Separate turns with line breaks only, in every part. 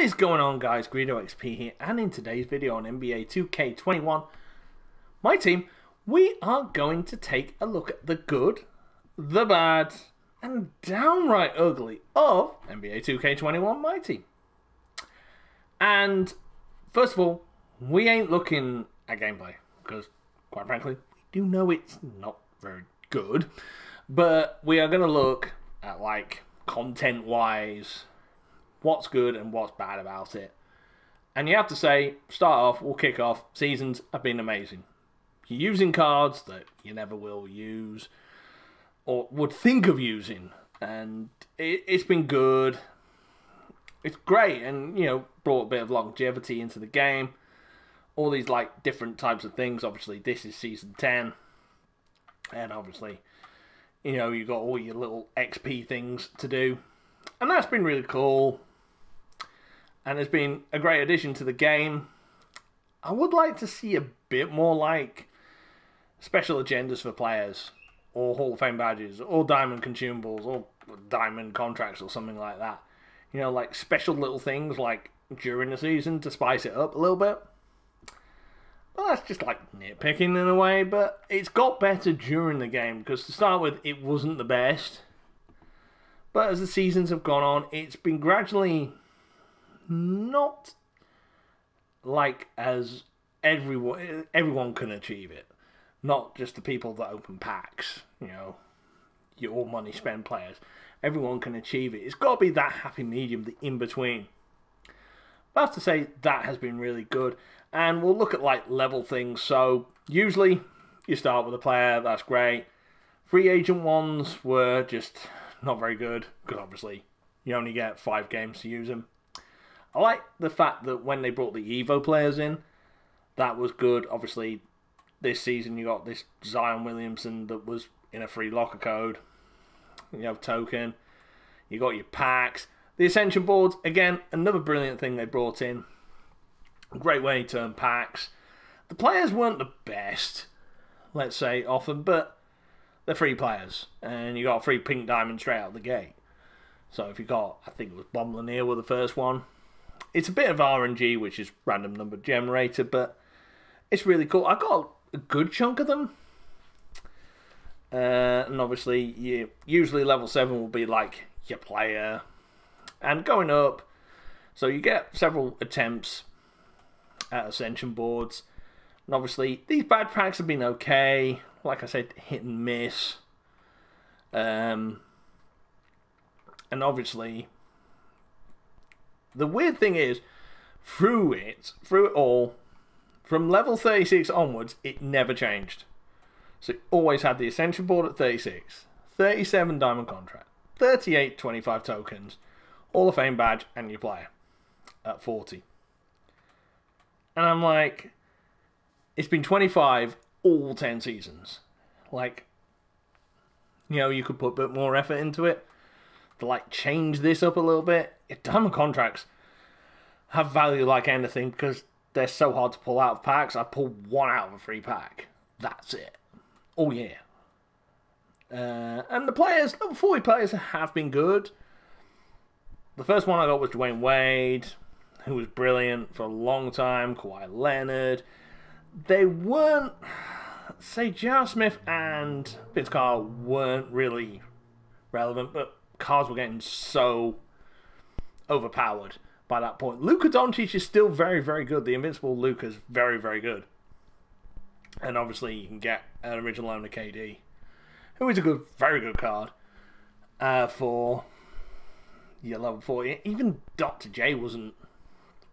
What is going on, guys? Greedo XP here, and in today's video on NBA 2K21 MyTeam, we are going to take a look at the good, the bad, and downright ugly of NBA 2K21 MyTeam. And first of all, we ain't looking at gameplay because, quite frankly, we do know it's not very good. But we are going to look at, like, content-wise, what's good and what's bad about it. And you have to say, start off, we'll kick off, seasons have been amazing. You're using cards that you never will use or would think of using, and it's been good. It's great, and you know, brought a bit of longevity into the game. All these like different types of things. Obviously this is season 10, and obviously, you know, you got all your little XP things to do, and that's been really cool. And it's been a great addition to the game. I would like to see a bit more like special agendas for players, or Hall of Fame badges, or diamond consumables, or diamond contracts, or something like that. You know, like special little things like during the season to spice it up a little bit. Well, that's just like nitpicking in a way, but it's got better during the game, because to start with, it wasn't the best. But as the seasons have gone on, it's been gradually not like as everyone can achieve it. Not just the people that open packs, you know, your all money spend players. Everyone can achieve it. It's got to be that happy medium, the in-between. But I have to say, that has been really good. And we'll look at like level things. So usually you start with a player, that's great. Free agent ones were just not very good, because obviously you only get 5 games to use them. I like the fact that when they brought the Evo players in, that was good. Obviously, this season you got this Zion Williamson that was in a free locker code. You have token. You got your packs. The Ascension boards, again, another brilliant thing they brought in. Great way to turn packs. The players weren't the best, let's say, often, but they're free players. And you got a free pink diamond straight out of the gate. So if you got, I think it was Bomb Lanier with the first one. It's a bit of RNG, which is random number generator, but it's really cool. I got a good chunk of them. And obviously, usually level 7 will be like your player. And going up, so you get several attempts at Ascension boards. And obviously, these bad packs have been okay. Like I said, hit and miss. And obviously, the weird thing is, through it all, from level 36 onwards, it never changed. So it always had the Ascension board at 36, 37 diamond contract, 38 25 tokens, Hall of Fame badge, and your player at 40. And I'm like, it's been 25 all 10 seasons. Like, you know, you could put a bit more effort into it to like change this up a little bit. Diamond contracts have value like anything because they're so hard to pull out of packs. I pull one out of a free pack. That's it. Oh yeah. And the players, level 40 players have been good. The first one I got was Dwayne Wade, who was brilliant for a long time. Kawhi Leonard. They weren't, say, J.R. Smith and Vince Carter weren't really relevant, but cards were getting so overpowered by that point. Luka Doncic is still very, very good. The Invincible Luka's very, very good. And obviously you can get an original owner KD, who is a good, very good card for your level 40. Even Dr. J wasn't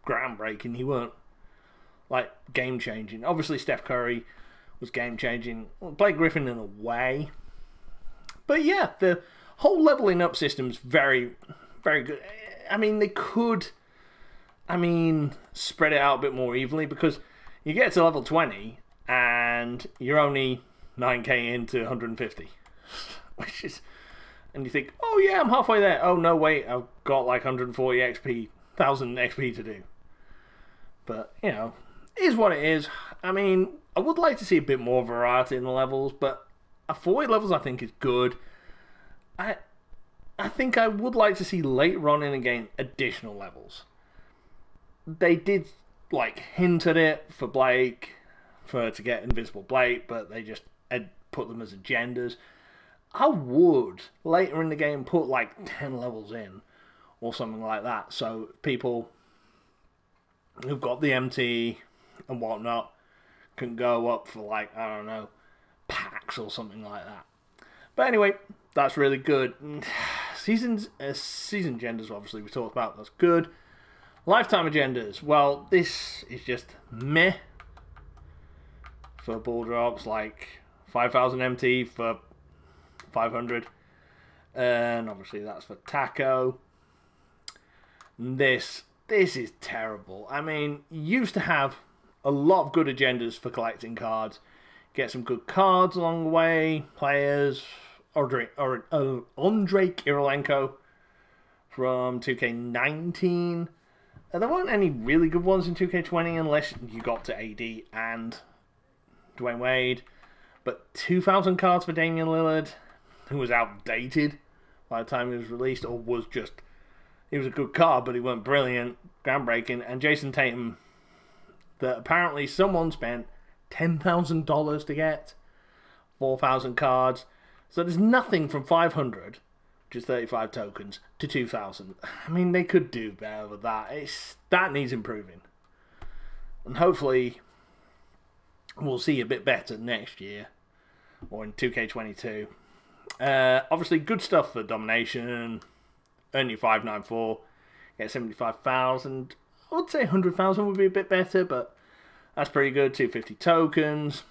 groundbreaking. He weren't like game changing. Obviously Steph Curry was game changing. Blake Griffin in a way. But yeah, the whole leveling up system's very, very good. I mean, they could, spread it out a bit more evenly, because you get to level 20 and you're only 9k into 150. Which is, and you think, oh yeah, I'm halfway there. Oh no, wait, I've got like 140 XP, 1000 XP to do. But, you know, it is what it is. I mean, I would like to see a bit more variety in the levels, but 40 levels I think is good. I think I would like to see later on in the game additional levels. they did like hint at it for Blake, to get Invisible Blake, but they just put them as agendas. I would later in the game put like 10 levels in or something like that, so people who've got the MT and whatnot can go up for like, I don't know, packs or something like that. But anyway, that's really good. Season agendas, obviously we talked about, that's good. Lifetime agendas, well, this is just meh for ball drops, like 5,000 MT for 500, and obviously that's for Taco. This is terrible. I mean, you used to have a lot of good agendas for collecting cards. Get some good cards along the way. Players, Andrei Kirilenko from 2K19. There weren't any really good ones in 2K20 unless you got to AD and Dwayne Wade. But 2,000 cards for Damian Lillard, who was outdated by the time he was released, or was just... He was a good card, but he weren't brilliant, groundbreaking. And Jason Tatum, that apparently someone spent $10,000 to get 4,000 cards. So there's nothing from 500, which is 35 tokens, to 2,000. I mean, they could do better with that. That needs improving. And hopefully we'll see a bit better next year, or in 2K22. Obviously, good stuff for Domination. Earn your 594, get 75,000. I would say 100,000 would be a bit better, but that's pretty good. 250 tokens.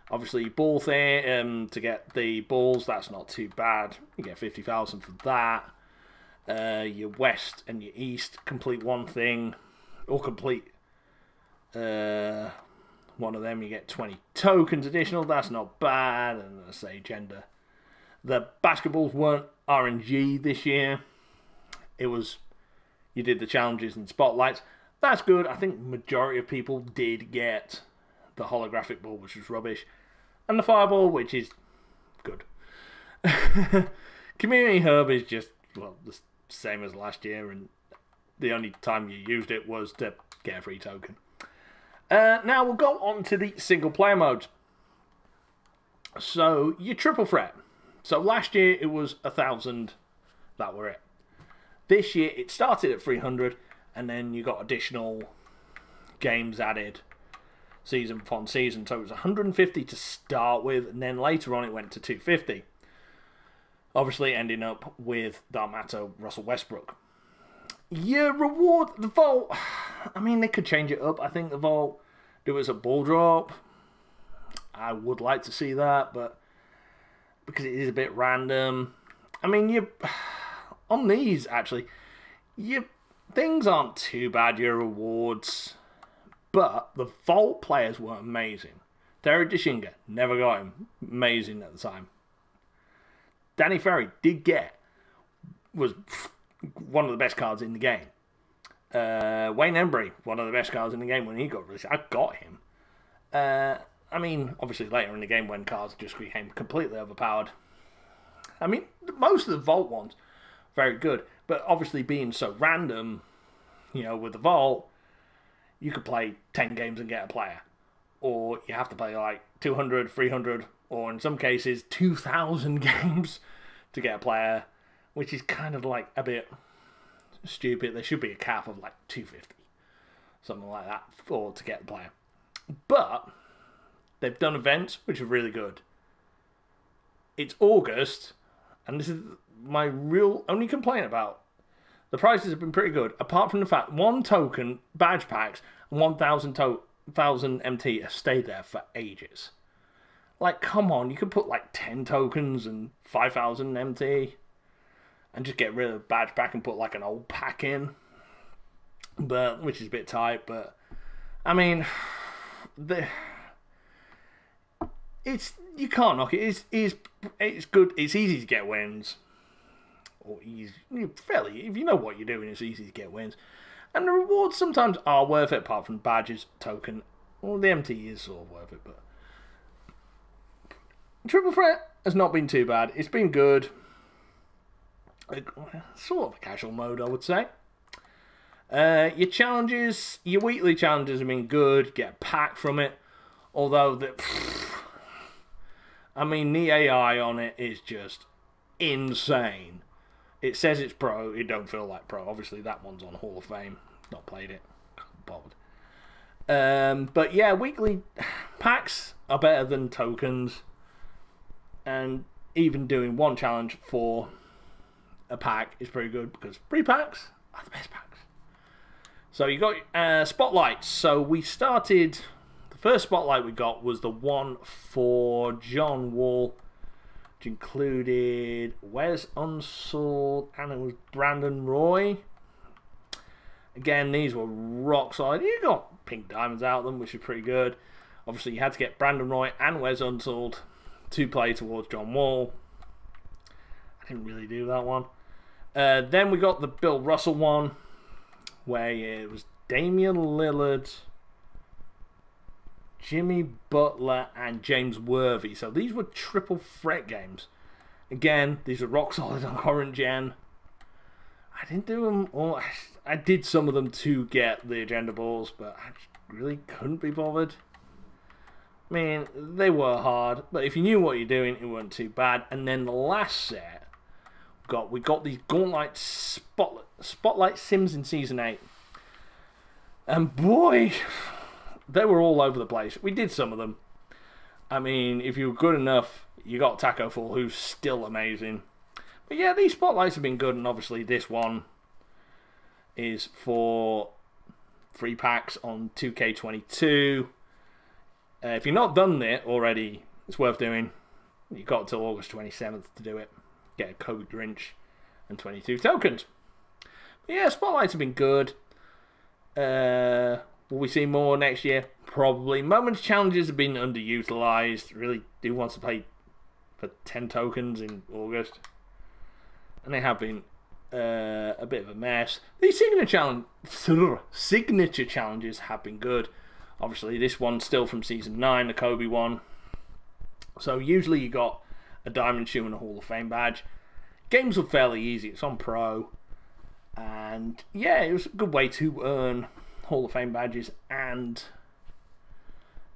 Obviously, ball thing to get the balls, that's not too bad. You get 50,000 for that. Your west and your east, complete one thing, or complete one of them, you get 20 tokens additional. That's not bad. And I say gender. The basketballs weren't RNG this year. It was, you did the challenges and spotlights. That's good. I think the majority of people did get the holographic ball, which was rubbish, and the fireball, which is good. Community Hub is just, well, the same as last year, and the only time you used it was to get a free token. Now we'll go on to the single player mode. So, your triple threat. So last year it was 1,000, that were it. This year it started at 300, and then you got additional games added season upon season. So it was 150 to start with, and then later on it went to 250. Obviously ending up with D'Amato, Russell Westbrook. Your reward, the vault, I mean, they could change it up. I think the vault, do it as a ball drop. I would like to see that, but because it is a bit random. I mean, on these, actually, your things aren't too bad, your rewards, but the vault players were amazing. Terry Dishinga, never got him. Amazing at the time. Danny Ferry was one of the best cards in the game. Wayne Embry, one of the best cards in the game when he got released. I got him. I mean, obviously later in the game when cards just became completely overpowered. I mean, most of the Vault ones, very good. But obviously being so random, you know, with the Vault, you could play 10 games and get a player. Or you have to play like 200, 300, or in some cases 2,000 games to get a player, which is kind of like a bit stupid. There should be a cap of like 250, something like that, to get a player. But they've done events which are really good. It's August, and this is my real only complaint about. The prices have been pretty good, apart from the fact 1 token badge packs and 1,000 MT have stayed there for ages. Like, come on, you could put like 10 tokens and 5,000 MT and just get rid of the badge pack and put like an old pack in. But which is a bit tight, but I mean, you can't knock it. It's good. It's easy to get wins. Or easy, fairly, if you know what you're doing, it's easy to get wins. And the rewards sometimes are worth it, apart from badges, token. Well, the MT is sort of worth it, but Triple Threat has not been too bad. It's been good. Sort of a casual mode, I would say. Your challenges, your weekly challenges have been good. Get a pack from it. Although, I mean, the AI on it is just insane. It says it's pro. It don't feel like pro. Obviously, that one's on Hall of Fame. Not played it. Bothered. But yeah, weekly packs are better than tokens. And even doing one challenge for a pack is pretty good because free packs are the best packs. So you got spotlights. So we started. The first spotlight we got was the one for John Wall, which included Wes Unseld and it was Brandon Roy. Again, these were rock solid. You got pink diamonds out of them, which is pretty good. Obviously, you had to get Brandon Roy and Wes Unseld to play towards John Wall. I didn't really do that one. Then we got the Bill Russell one, where it was Damian Lillard, Jimmy Butler, and James Worthy. So these were triple threat games. Again, these are rock solid on current gen. I didn't do them all. I did some of them to get the agenda balls, but I really couldn't be bothered. I mean, they were hard, but if you knew what you're doing, it wasn't too bad. And then the last set, we got these Gauntlet Spotlight Sims in Season 8. And boy, they were all over the place. We did some of them. I mean, if you were good enough, you got Taco Fall, who's still amazing. But yeah, these spotlights have been good, and obviously this one is for free packs on 2K22. If you've not done it already, it's worth doing. You've got till August 27th to do it. Get a Kobe Grinch and 22 tokens. But yeah, spotlights have been good. Will we see more next year? Probably. Moments challenges have been underutilized. Really do want to play for 10 tokens in August. And they have been a bit of a mess. These signature challenges have been good. Obviously, this one's still from Season 9, the Kobe one. So usually you got a diamond shoe and a Hall of Fame badge. Games were fairly easy. It's on Pro. And yeah, it was a good way to earn Hall of Fame badges and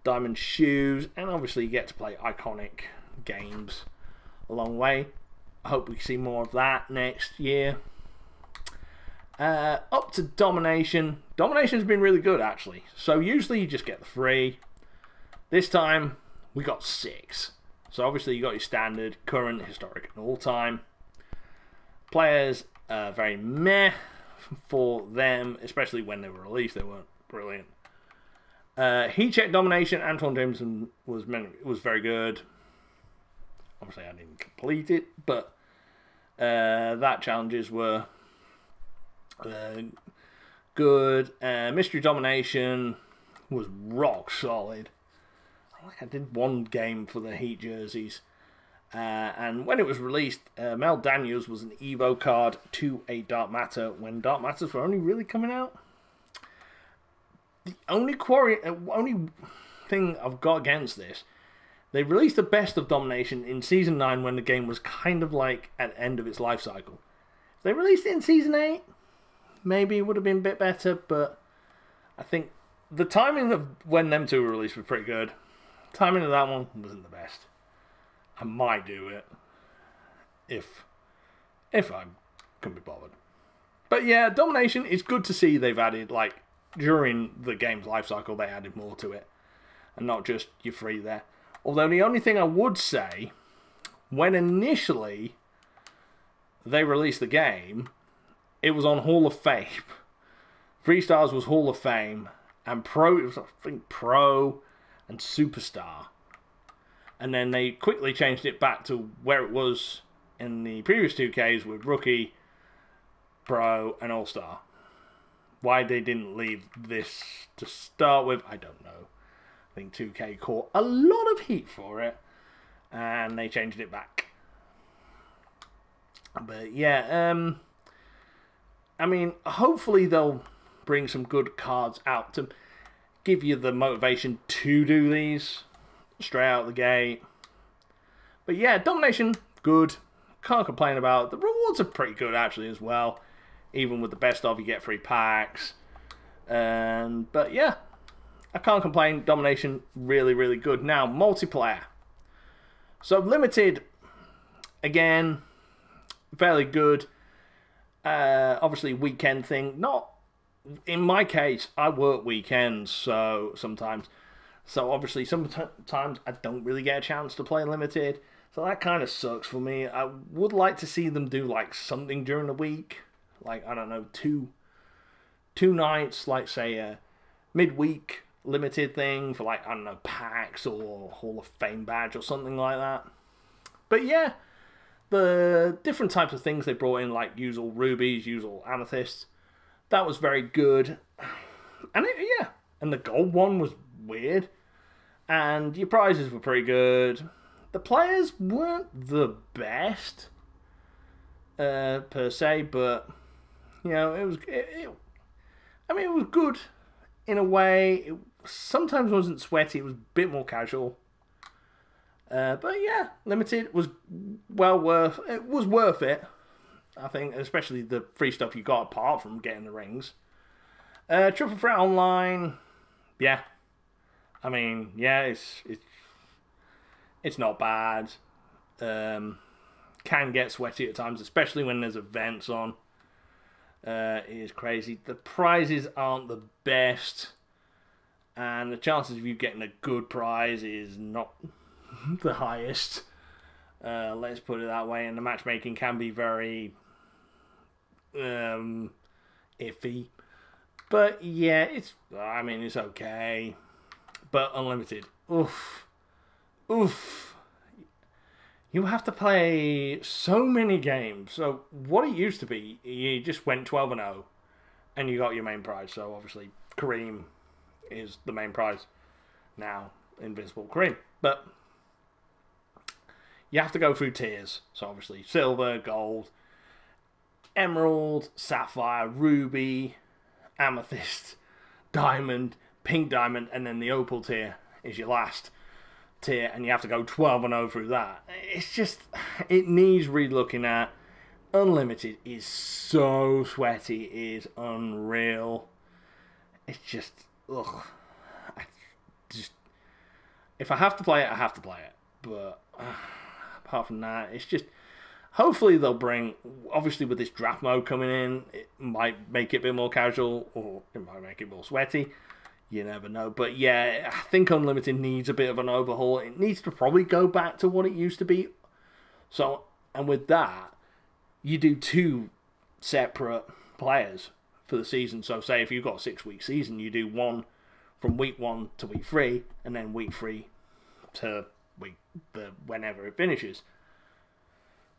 diamond shoes. And obviously you get to play iconic games along the way. I hope we see more of that next year. Up to Domination. Domination's been really good, actually. So usually you just get the 3. This time, we got 6. So obviously you got your standard, current, historic, and all-time. Players, very meh for them, especially when they were released. They weren't brilliant. Heat Check Domination, Antoine Jameson was very good. Obviously I didn't complete it, but that challenges were good. Mystery Domination was rock solid. I did one game for the Heat jerseys. And when it was released, Mel Daniels was an Evo card to a Dark Matter when Dark Matters were only really coming out. The only thing I've got against this, they released the Best of Domination in Season 9 when the game was kind of like at the end of its life cycle. If they released it in Season 8, maybe it would have been a bit better, but I think the timing of when them two were released was pretty good. Timing of that one wasn't the best. I might do it if I can be bothered. But yeah, Domination is good to see they've added, like, during the game's life cycle, they added more to it. And not just your free there. Although the only thing I would say, when initially they released the game, it was on Hall of Fame. 3 stars was Hall of Fame, and Pro, it was, I think, Pro and Superstar. And then they quickly changed it back to where it was in the previous 2Ks with Rookie, Pro, and All-Star. Why they didn't leave this to start with, I don't know. I think 2K caught a lot of heat for it, and they changed it back. But yeah, I mean, hopefully they'll bring some good cards out to give you the motivation to do these straight out of the gate. But yeah, Domination, good. Can't complain about it. The rewards are pretty good actually as well. Even with the best of, you get free packs. But yeah, I can't complain. Domination, really, really good. Now, multiplayer. So, limited, again, fairly good. Obviously, weekend thing. Not, in my case, I work weekends, so sometimes. So, obviously, sometimes I don't really get a chance to play limited. So, that kind of sucks for me. I would like to see them do, like, something during the week. Like, I don't know, two nights, like, say, a midweek limited thing for, like, I don't know, packs or Hall of Fame badge or something like that. But yeah, the different types of things they brought in, like usual rubies, usual amethysts, that was very good. And yeah, and the gold one was weird. And your prizes were pretty good. The players weren't the best, per se, but, you know, it was good in a way. It sometimes wasn't sweaty, it was a bit more casual. But yeah, limited was worth it. I think, especially the free stuff you got apart from getting the rings. Triple Threat Online, yeah. I mean, yeah, it's not bad. Can get sweaty at times, especially when there's events on. It is crazy. The prizes aren't the best, and the chances of you getting a good prize is not the highest. Let's put it that way. And the matchmaking can be very iffy. But yeah, it's okay. But unlimited, oof. You have to play so many games. So what it used to be, you just went 12-0 and you got your main prize. So obviously Kareem is the main prize now, Invincible Kareem. But you have to go through tiers. So obviously silver, gold, emerald, sapphire, ruby, amethyst, diamond, pink diamond, and then the opal tier is your last tier, and you have to go 12-0 through that. It's just, it needs re-looking at. Unlimited is so sweaty, it is unreal. It's just, ugh. If I have to play it, I have to play it. But apart from that, it's just, hopefully they'll bring, obviously with this draft mode coming in, it might make it a bit more casual, or it might make it more sweaty. You never know. But yeah, I think Unlimited needs a bit of an overhaul. It needs to probably go back to what it used to be. So, and with that, you do 2 separate players for the season. So say if you've got a 6-week season, you do one from week 1 to week 3, and then week 3 to whenever it finishes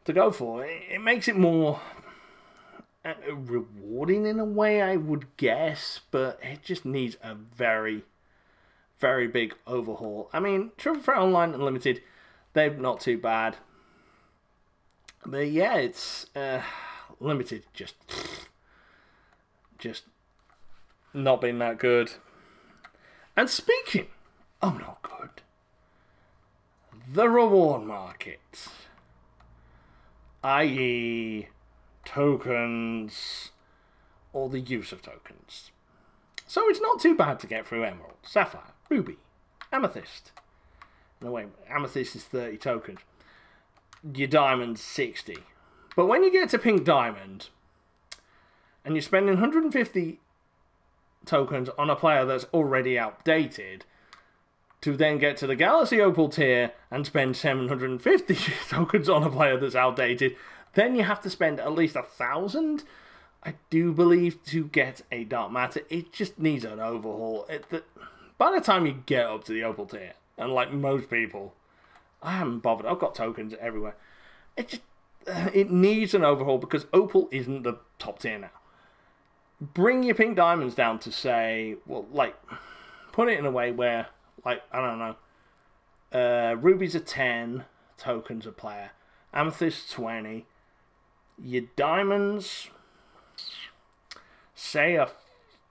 to go for. It makes it more rewarding in a way, I would guess, but it just needs a very, very big overhaul. I mean, Triple Threat Online Unlimited, they're not too bad. But yeah, it's limited, just not been that good. And speaking of not good, the reward market, i.e. tokens, or the use of tokens. So it's not too bad to get through Emerald, Sapphire, Ruby, Amethyst. In a way, Amethyst is 30 tokens. Your Diamond's 60. But when you get to Pink Diamond, and you're spending 150 tokens on a player that's already outdated, to then get to the Galaxy Opal tier and spend 750 tokens on a player that's outdated, then you have to spend at least 1,000, I do believe, to get a Dark Matter. It just needs an overhaul. By the time you get up to the Opal tier, and like most people, I haven't bothered. I've got tokens everywhere. It needs an overhaul because Opal isn't the top tier now. Bring your Pink Diamonds down to say, well, like, put it in a way where, like, I don't know, Rubies are 10 tokens a player, Amethyst 20, your Diamonds, say a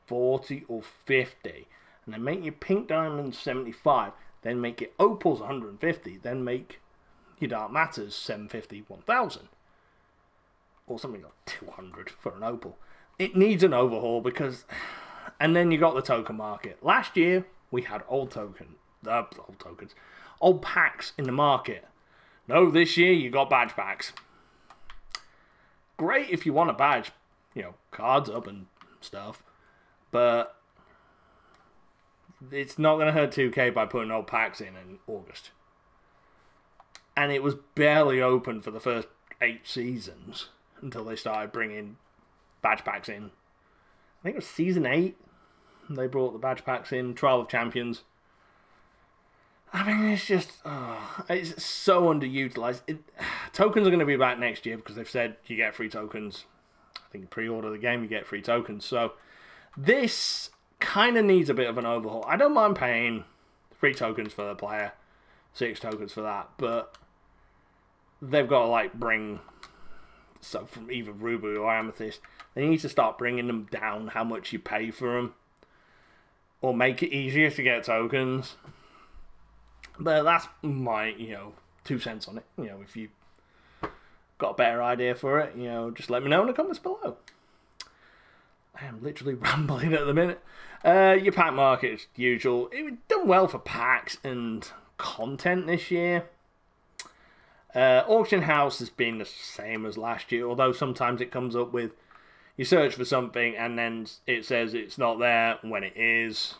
40 or 50, and then make your Pink Diamonds 75, then make your Opals 150, then make your Dark Matters 750, 1000, or something like 200 for an Opal. it needs an overhaul because... And then you got the token market. Last year, we had old packs in the market. No, this year you got badge packs. Great if you want a badge, cards up and stuff, but it's not going to hurt 2K by putting old packs in August. And it was barely open for the first 8 seasons until they started bringing badge packs in. I think it was season 8 they brought the badge packs in, Trial of Champions. I mean, it's just... it's so underutilized. Tokens are going to be back next year because they've said you get free tokens. I think you pre-order the game, you get free tokens. So this kind of needs a bit of an overhaul. I don't mind paying 3 tokens for the player, 6 tokens for that, but they've got to bring stuff from either Ruby or Amethyst. They need to start bringing them down how much you pay for them, or make it easier to get tokens. But that's my, 2 cents on it. If you got a better idea for it, just let me know in the comments below. I am literally rambling at the minute. Your pack market, as usual. It done well for packs and content this year. Auction house has been the same as last year, although sometimes it comes up with you search for something and then it says it's not there when it is.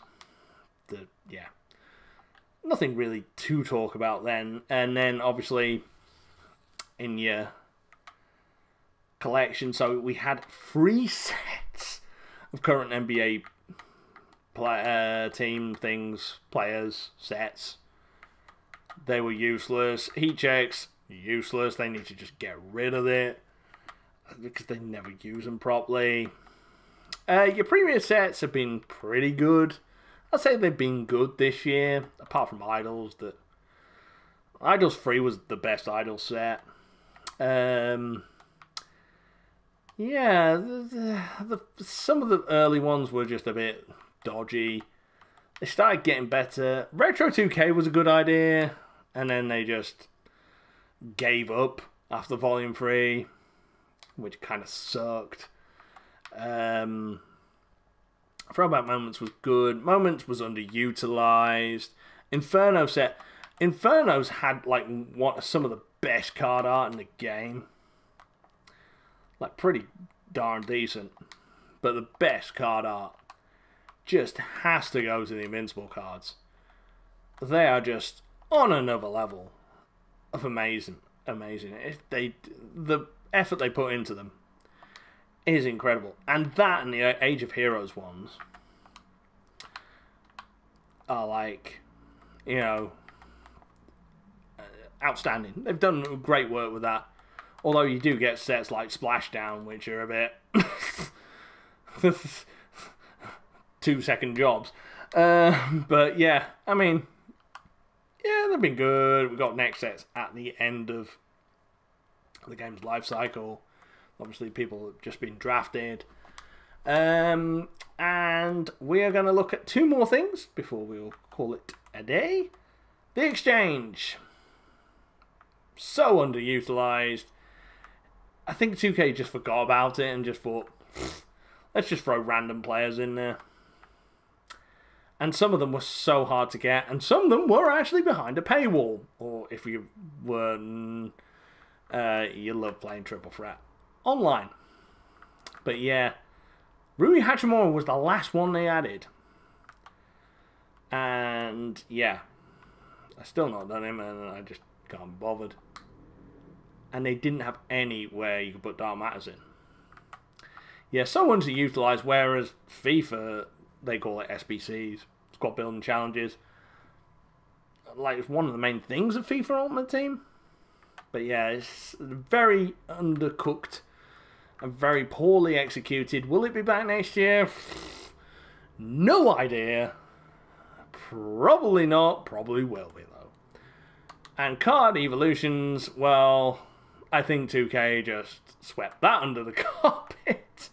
Nothing really to talk about then. And then obviously in your collection, so we had 3 sets of current NBA team things, players, sets. They were useless. Heat checks, useless. They need to just get rid of it because they never use them properly. Your previous sets have been pretty good. I'd say they've been good this year, apart from Idols. Idols 3 was the best Idol set. Some of the early ones were just a bit dodgy. They started getting better. Retro 2K was a good idea, and then they just gave up after Volume 3, which kind of sucked. Throwback Moments was good. Moments was underutilized. Inferno set. Inferno's had some of the best card art in the game. Pretty darn decent. But the best card art just has to go to the Invincible cards. They are just on another level of amazing. The effort they put into them is incredible. And that and the Age of Heroes ones are outstanding. They've done great work with that. Although you do get sets like Splashdown, which are a bit 2-second jobs. But yeah, I mean, they've been good. We've got next sets at the end of the game's life cycle. Obviously, people have just been drafted. And we are going to look at 2 more things before we'll call it a day. The exchange. So underutilized. I think 2K just forgot about it and just thought, let's just throw random players in there. And some of them were so hard to get, and some of them were actually behind a paywall. Or if you were, you love playing Triple Threat online. But yeah, Rui Hachimura was the last one they added. And yeah, I still not done him, and I just can't be bothered. And they didn't have anywhere you could put Dark Matters in. Yeah, so underutilized, whereas FIFA, they call it SBCs, Squad Building Challenges. It's one of the main things of FIFA Ultimate Team. But yeah, it's very undercooked and very poorly executed. Will it be back next year? No idea. Probably not. Probably will be, though. And card evolutions, well, I think 2K just swept that under the carpet.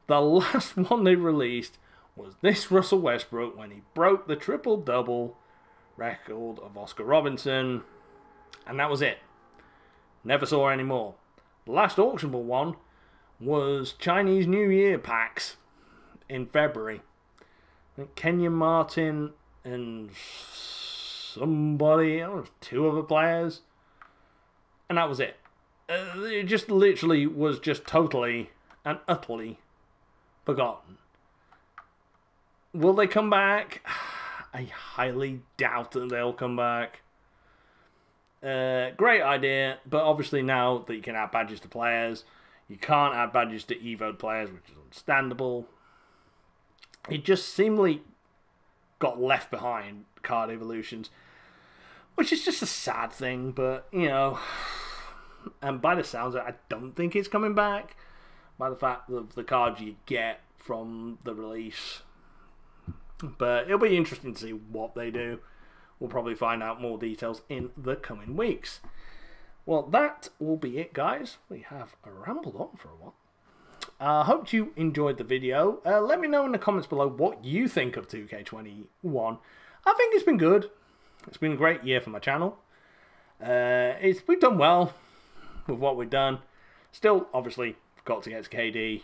The last one they released was this Russell Westbrook when he broke the triple-double record of Oscar Robinson. And that was it. Never saw any more. The last auctionable one was Chinese New Year packs in February. I think Kenyon Martin and somebody else, 2 other players, and that was it. It just literally was just totally and utterly forgotten. Will they come back? I highly doubt that they'll come back. Great idea, but obviously now that you can add badges to players, you can't add badges to Evo players, which is understandable. It just seemingly got left behind, card evolutions, which is just a sad thing, but, you know, and by the sounds of it, I don't think it's coming back, by the fact of the cards you get from the release. But it'll be interesting to see what they do. We'll probably find out more details in the coming weeks. Well, that will be it, guys. We have rambled on for a while. I hope you enjoyed the video. Let me know in the comments below what you think of 2K21. I think it's been good. It's been a great year for my channel. We've done well with what we've done. Still, obviously, got to get to KD.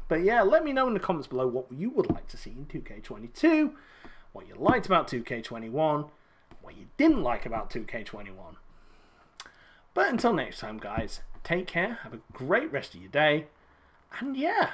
But yeah, let me know in the comments below what you would like to see in 2K22, what you liked about 2K21, what you didn't like about 2K21. But until next time, guys, take care, have a great rest of your day, and yeah,